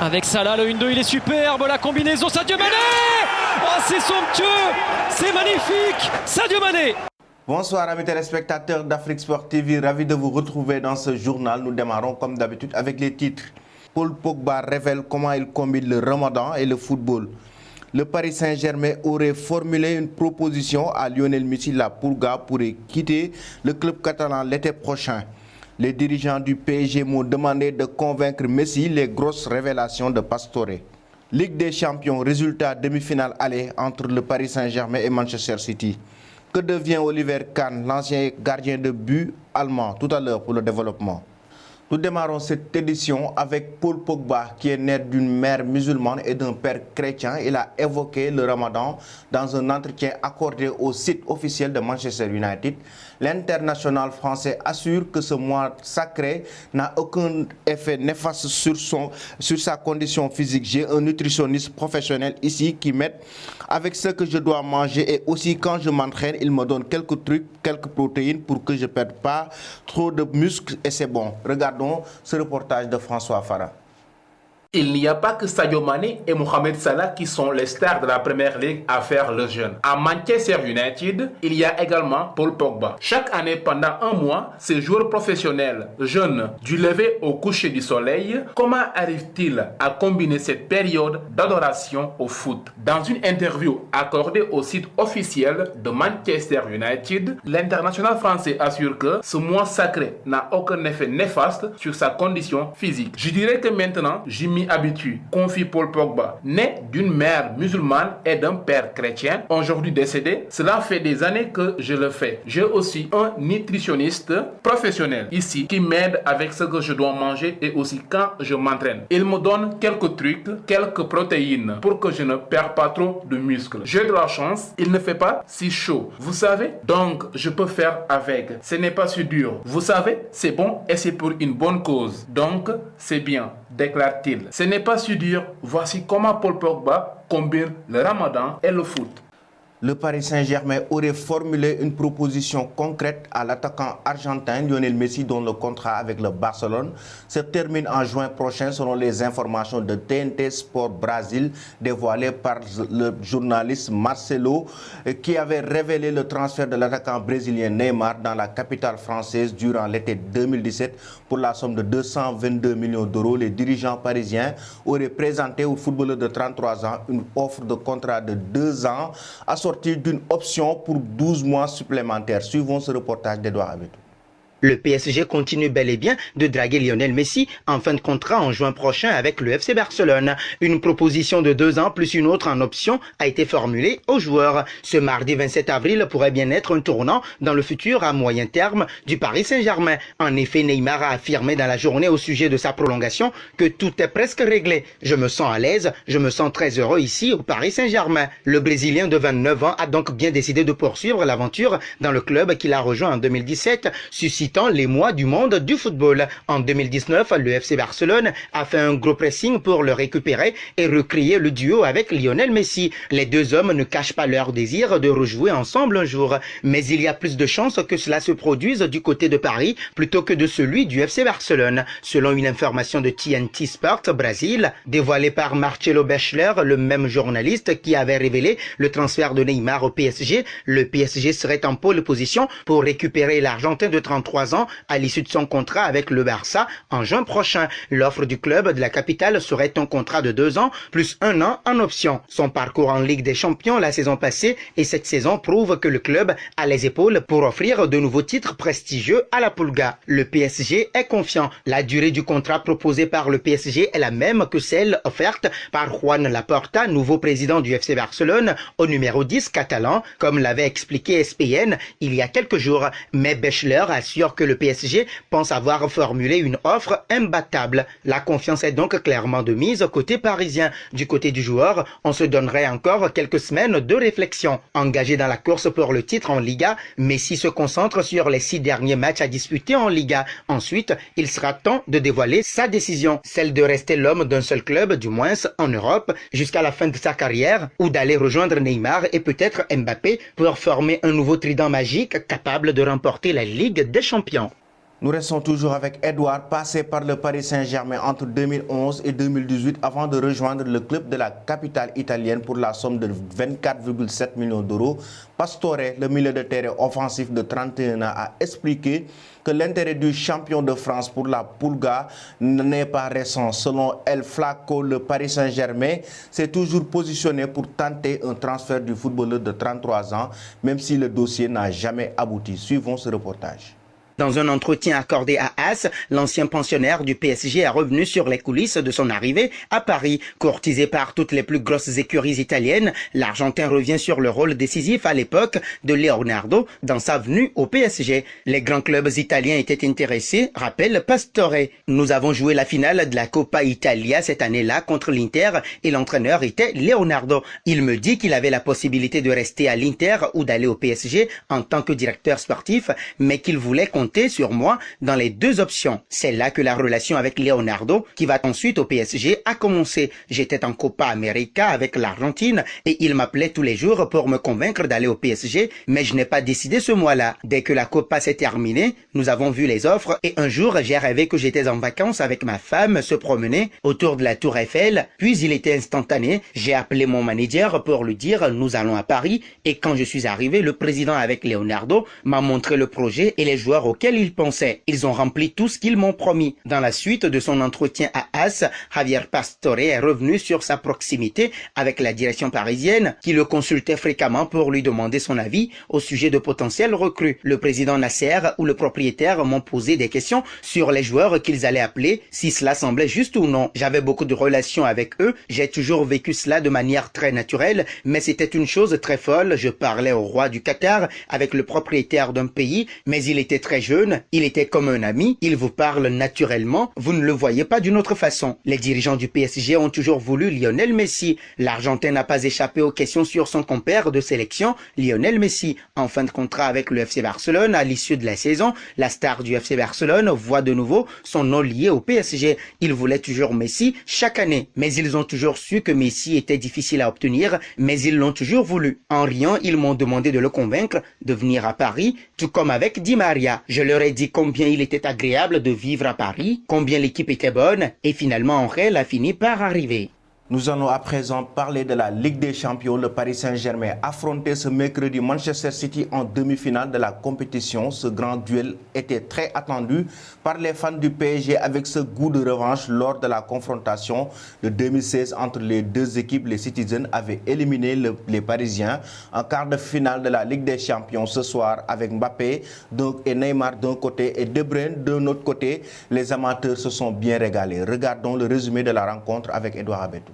Avec Salah, le 1-2, il est superbe, la combinaison, Sadio Mané. Oh, c'est somptueux, c'est magnifique, Sadio Mané. Bonsoir amis téléspectateurs d'Afrique Sport TV, ravi de vous retrouver dans ce journal. Nous démarrons comme d'habitude avec les titres. Paul Pogba révèle comment il combine le ramadan et le football. Le Paris Saint-Germain aurait formulé une proposition à Lionel Messi, la Pulga, pourrait quitter le club catalan l'été prochain. Les dirigeants du PSG m'ont demandé de convaincre Messi, les grosses révélations de Pastore. Ligue des Champions, résultat demi-finale aller entre le Paris Saint-Germain et Manchester City. Que devient Oliver Kahn, l'ancien gardien de but allemand, tout à l'heure pour le développement. Nous démarrons cette édition avec Paul Pogba, qui est né d'une mère musulmane et d'un père chrétien. Il a évoqué le ramadan dans un entretien accordé au site officiel de Manchester United. L'international français assure que ce mois sacré n'a aucun effet néfaste sur sa condition physique. J'ai un nutritionniste professionnel ici qui m'aide avec ce que je dois manger et aussi quand je m'entraîne, il me donne quelques trucs, quelques protéines pour que je ne perde pas trop de muscles et c'est bon. Regardons ce reportage de François Farah. Il n'y a pas que Sadio Mané et Mohamed Salah qui sont les stars de la Première Ligue à faire le jeûne. À Manchester United, il y a également Paul Pogba. Chaque année, pendant un mois, ces joueurs professionnels jeûnent du lever au coucher du soleil. Comment arrive-t-il à combiner cette période d'adoration au foot? Dans une interview accordée au site officiel de Manchester United, l'international français assure que ce mois sacré n'a aucun effet néfaste sur sa condition physique. Je dirais que maintenant, j'y m'y habitue, confie Paul Pogba. Né d'une mère musulmane et d'un père chrétien, aujourd'hui décédé, cela fait des années que je le fais. J'ai aussi un nutritionniste professionnel ici qui m'aide avec ce que je dois manger et aussi quand je m'entraîne. Il me donne quelques trucs, quelques protéines pour que je ne perds pas trop de muscles. J'ai de la chance, il ne fait pas si chaud. Vous savez, donc je peux faire avec. Ce n'est pas si dur. Vous savez, c'est bon et c'est pour une bonne cause. Donc, c'est bien, déclare-t-il. Ce n'est pas si dur. Voici comment Paul Pogba combine le ramadan et le foot. Le Paris Saint-Germain aurait formulé une proposition concrète à l'attaquant argentin Lionel Messi dont le contrat avec le Barcelone se termine en juin prochain selon les informations de TNT Sport Brasil dévoilées par le journaliste Marcelo qui avait révélé le transfert de l'attaquant brésilien Neymar dans la capitale française durant l'été 2017 pour la somme de 222 millions d'euros. Les dirigeants parisiens auraient présenté au footballeur de 33 ans une offre de contrat de 2 ans assortie d'une option pour 12 mois supplémentaires. Suivons ce reportage d'Edouard Abedou. Le PSG continue bel et bien de draguer Lionel Messi en fin de contrat en juin prochain avec le FC Barcelone. Une proposition de 2 ans plus une autre en option a été formulée aux joueurs. Ce mardi 27 avril pourrait bien être un tournant dans le futur à moyen terme du Paris Saint-Germain. En effet, Neymar a affirmé dans la journée au sujet de sa prolongation que tout est presque réglé. Je me sens à l'aise, je me sens très heureux ici au Paris Saint-Germain. Le Brésilien de 29 ans a donc bien décidé de poursuivre l'aventure dans le club qu'il a rejoint en 2017, suscitant les mois du monde du football. En 2019, le FC Barcelone a fait un gros pressing pour le récupérer et recréer le duo avec Lionel Messi. Les deux hommes ne cachent pas leur désir de rejouer ensemble un jour, mais il y a plus de chances que cela se produise du côté de Paris plutôt que de celui du FC Barcelone. Selon une information de TNT Sport Brasil, dévoilée par Marcelo Bechler, le même journaliste qui avait révélé le transfert de Neymar au PSG, le PSG serait en pole position pour récupérer l'Argentin de 33 ans à l'issue de son contrat avec le Barça en juin prochain. L'offre du club de la capitale serait un contrat de 2 ans plus 1 an en option. Son parcours en Ligue des Champions la saison passée et cette saison prouve que le club a les épaules pour offrir de nouveaux titres prestigieux à la Pulga. Le PSG est confiant. La durée du contrat proposé par le PSG est la même que celle offerte par Juan Laporta, nouveau président du FC Barcelone, au numéro 10 catalan, comme l'avait expliqué ESPN il y a quelques jours. Mais Bechler assure que le PSG pense avoir formulé une offre imbattable. La confiance est donc clairement de mise côté parisien. Du côté du joueur, on se donnerait encore quelques semaines de réflexion. Engagé dans la course pour le titre en Liga, Messi se concentre sur les 6 derniers matchs à disputer en Liga. Ensuite, il sera temps de dévoiler sa décision, celle de rester l'homme d'un seul club, du moins en Europe, jusqu'à la fin de sa carrière, ou d'aller rejoindre Neymar et peut-être Mbappé pour former un nouveau trident magique capable de remporter la Ligue des Champions. Nous restons toujours avec Edouard, passé par le Paris Saint-Germain entre 2011 et 2018 avant de rejoindre le club de la capitale italienne pour la somme de 24,7 millions d'euros. Pastore, le milieu de terrain offensif de 31 ans, a expliqué que l'intérêt du champion de France pour la Pulga n'est pas récent. Selon El Flaco, le Paris Saint-Germain s'est toujours positionné pour tenter un transfert du footballeur de 33 ans, même si le dossier n'a jamais abouti. Suivons ce reportage. Dans un entretien accordé à As, l'ancien pensionnaire du PSG est revenu sur les coulisses de son arrivée à Paris. Courtisé par toutes les plus grosses écuries italiennes, l'Argentin revient sur le rôle décisif à l'époque de Leonardo dans sa venue au PSG. Les grands clubs italiens étaient intéressés, rappelle Pastore. Nous avons joué la finale de la Coppa Italia cette année-là contre l'Inter et l'entraîneur était Leonardo. Il me dit qu'il avait la possibilité de rester à l'Inter ou d'aller au PSG en tant que directeur sportif, mais qu'il voulait compter sur moi dans les deux options. C'est là que la relation avec Leonardo, qui va ensuite au PSG, a commencé. J'étais en Copa América avec l'Argentine et il m'appelait tous les jours pour me convaincre d'aller au PSG, mais je n'ai pas décidé ce mois-là. Dès que la Copa s'est terminée, nous avons vu les offres et un jour, j'ai rêvé que j'étais en vacances avec ma femme, se promener autour de la Tour Eiffel, puis il était instantané. J'ai appelé mon manager pour lui dire « nous allons à Paris » et quand je suis arrivé, le président avec Leonardo m'a montré le projet et les joueurs auxquels ils pensaient. Ils ont rempli tout ce qu'ils m'ont promis. Dans la suite de son entretien à As, Javier Pastore est revenu sur sa proximité avec la direction parisienne qui le consultait fréquemment pour lui demander son avis au sujet de potentiels recrues. Le président Nasser ou le propriétaire m'ont posé des questions sur les joueurs qu'ils allaient appeler, si cela semblait juste ou non. J'avais beaucoup de relations avec eux, j'ai toujours vécu cela de manière très naturelle, mais c'était une chose très folle. Je parlais au roi du Qatar avec le propriétaire d'un pays, mais il était très jeune, il était comme un ami, il vous parle naturellement, vous ne le voyez pas d'une autre façon. Les dirigeants du PSG ont toujours voulu Lionel Messi. L'Argentin n'a pas échappé aux questions sur son compère de sélection, Lionel Messi. En fin de contrat avec le FC Barcelone, à l'issue de la saison, la star du FC Barcelone voit de nouveau son nom lié au PSG. Il voulait toujours Messi chaque année, mais ils ont toujours su que Messi était difficile à obtenir, mais ils l'ont toujours voulu. En riant, ils m'ont demandé de le convaincre de venir à Paris, tout comme avec Di Maria. Je leur ai dit combien il était agréable de vivre à Paris, combien l'équipe était bonne, et finalement Angel a fini par arriver. Nous allons à présent parler de la Ligue des Champions. Le Paris Saint-Germain affrontait ce mercredi Manchester City en demi-finale de la compétition. Ce grand duel était très attendu par les fans du PSG avec ce goût de revanche lors de la confrontation de 2016 entre les deux équipes. Les Citizens avaient éliminé les Parisiens en quart de finale de la Ligue des Champions ce soir avec Mbappé et Neymar d'un côté et De Bruyne de l'autre côté. Les amateurs se sont bien régalés. Regardons le résumé de la rencontre avec Edouard Abetou.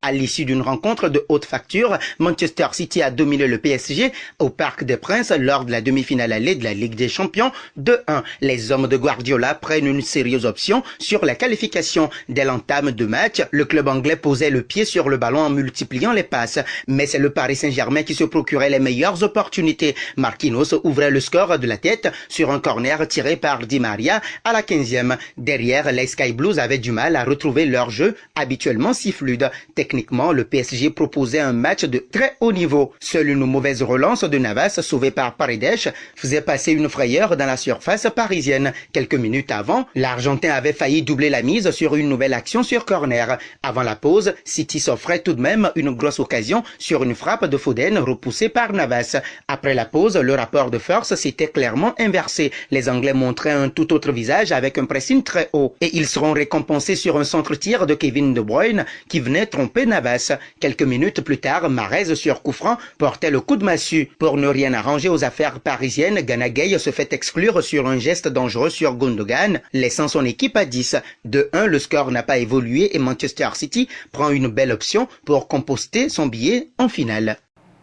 À l'issue d'une rencontre de haute facture, Manchester City a dominé le PSG au Parc des Princes lors de la demi-finale allée de la Ligue des Champions 2-1. Les hommes de Guardiola prennent une sérieuse option sur la qualification. Dès l'entame de match, le club anglais posait le pied sur le ballon en multipliant les passes. Mais c'est le Paris Saint-Germain qui se procurait les meilleures opportunités. Marquinhos ouvrait le score de la tête sur un corner tiré par Di Maria à la 15e. Derrière, les Sky Blues avaient du mal à retrouver leur jeu habituellement si fluide. Techniquement, le PSG proposait un match de très haut niveau. Seule une mauvaise relance de Navas, sauvée par Paredes, faisait passer une frayeur dans la surface parisienne. Quelques minutes avant, l'Argentin avait failli doubler la mise sur une nouvelle action sur corner. Avant la pause, City s'offrait tout de même une grosse occasion sur une frappe de Foden repoussée par Navas. Après la pause, le rapport de force s'était clairement inversé. Les Anglais montraient un tout autre visage avec un pressing très haut. Et ils seront récompensés sur un centre-tir de Kevin De Bruyne qui venait tromper Navas. Quelques minutes plus tard, Mahrez sur coup franc portait le coup de massue. Pour ne rien arranger aux affaires parisiennes, Gana Gueye se fait exclure sur un geste dangereux sur Gundogan, laissant son équipe à 10. De 1, le score n'a pas évolué et Manchester City prend une belle option pour composter son billet en finale.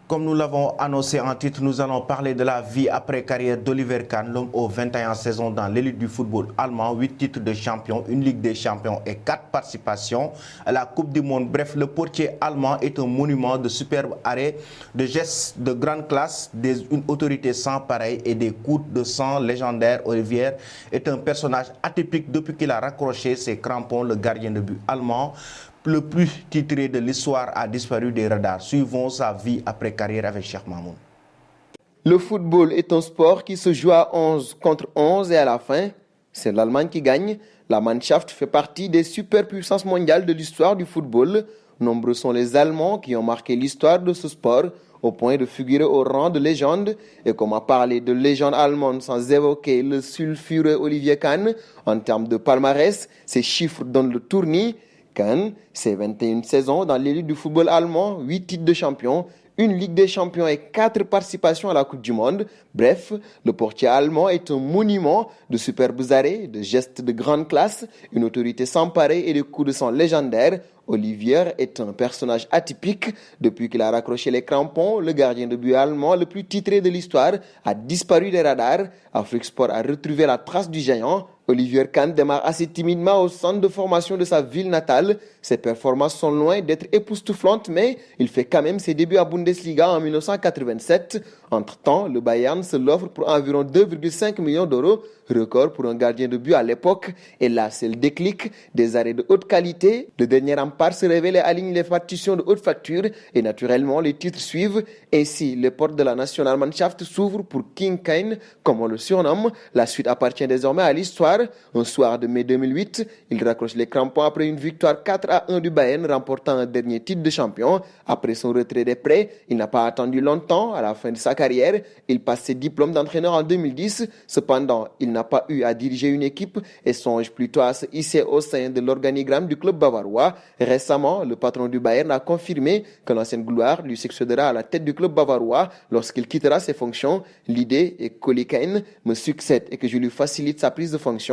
Comme nous l'avons annoncé en titre, nous allons parler de la vie après carrière d'Oliver Kahn, l'homme aux 21 saisons dans l'élite du football allemand, 8 titres de champion, une Ligue des champions et 4 participations à la Coupe du Monde. Bref, le portier allemand est un monument de superbes arrêts, de gestes de grande classe, une autorité sans pareil et des coups de sang légendaires. Olivier est un personnage atypique depuis qu'il a raccroché ses crampons. Le gardien de but allemand le plus titré de l'histoire a disparu des radars. Suivons sa vie après carrière avec Cheikh Mamoun. Le football est un sport qui se joue à 11 contre 11 et à la fin, c'est l'Allemagne qui gagne. La Mannschaft fait partie des superpuissances mondiales de l'histoire du football. Nombreux sont les Allemands qui ont marqué l'histoire de ce sport au point de figurer au rang de légende. Et comment parler de légende allemande sans évoquer le sulfureux Olivier Kahn? En termes de palmarès, ces chiffres donnent le tournis. Kahn, c'est 21 saisons dans l'élite du football allemand, 8 titres de champion, une Ligue des champions et 4 participations à la Coupe du Monde. Bref, le portier allemand est un monument de superbes arrêts, de gestes de grande classe, une autorité sans pareil et des coups de sang légendaires. Olivier est un personnage atypique. Depuis qu'il a raccroché les crampons, le gardien de but allemand le plus titré de l'histoire a disparu des radars. Afrique Sport a retrouvé la trace du géant. Olivier Kahn démarre assez timidement au centre de formation de sa ville natale. Ses performances sont loin d'être époustouflantes, mais il fait quand même ses débuts à Bundesliga en 1987. Entre-temps, le Bayern se l'offre pour environ 2,5 millions d'euros, record pour un gardien de but à l'époque. Et là, c'est le déclic, des arrêts de haute qualité. Le dernier rempart se révèle et aligne les partitions de haute facture. Et naturellement, les titres suivent. Ainsi, les portes de la Nationalmannschaft s'ouvrent pour King Kane, comme on le surnomme. La suite appartient désormais à l'histoire. Un soir de mai 2008, il raccroche les crampons après une victoire 4-1 du Bayern, remportant un dernier titre de champion. Après son retrait des prêts, il n'a pas attendu longtemps. À la fin de sa carrière, il passe ses diplômes d'entraîneur en 2010. Cependant, il n'a pas eu à diriger une équipe et songe plutôt à se hisser au sein de l'organigramme du club bavarois. Récemment, le patron du Bayern a confirmé que l'ancienne gloire lui succédera à la tête du club bavarois lorsqu'il quittera ses fonctions. L'idée est que Oli Kahn me succède et que je lui facilite sa prise de fonction.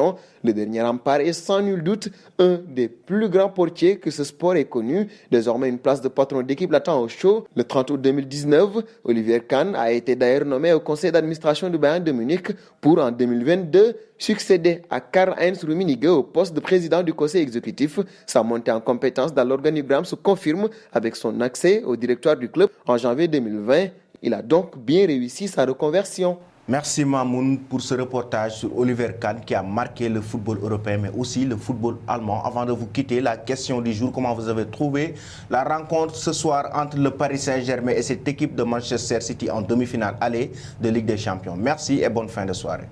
Le dernier rempart est sans nul doute un des plus grands portiers que ce sport ait connu. Désormais, une place de patron d'équipe l'attend au chaud. Le 30 août 2019, Olivier Kahn a été d'ailleurs nommé au conseil d'administration du Bayern de Munich pour, en 2022, succéder à Karl-Heinz Rummenigge au poste de président du conseil exécutif. Sa montée en compétence dans l'organigramme se confirme avec son accès au directoire du club en janvier 2020. Il a donc bien réussi sa reconversion. Merci Mamoun pour ce reportage sur Olivier Kahn qui a marqué le football européen mais aussi le football allemand. Avant de vous quitter, la question du jour, comment vous avez trouvé la rencontre ce soir entre le Paris Saint-Germain et cette équipe de Manchester City en demi-finale aller de Ligue des Champions? Merci et bonne fin de soirée.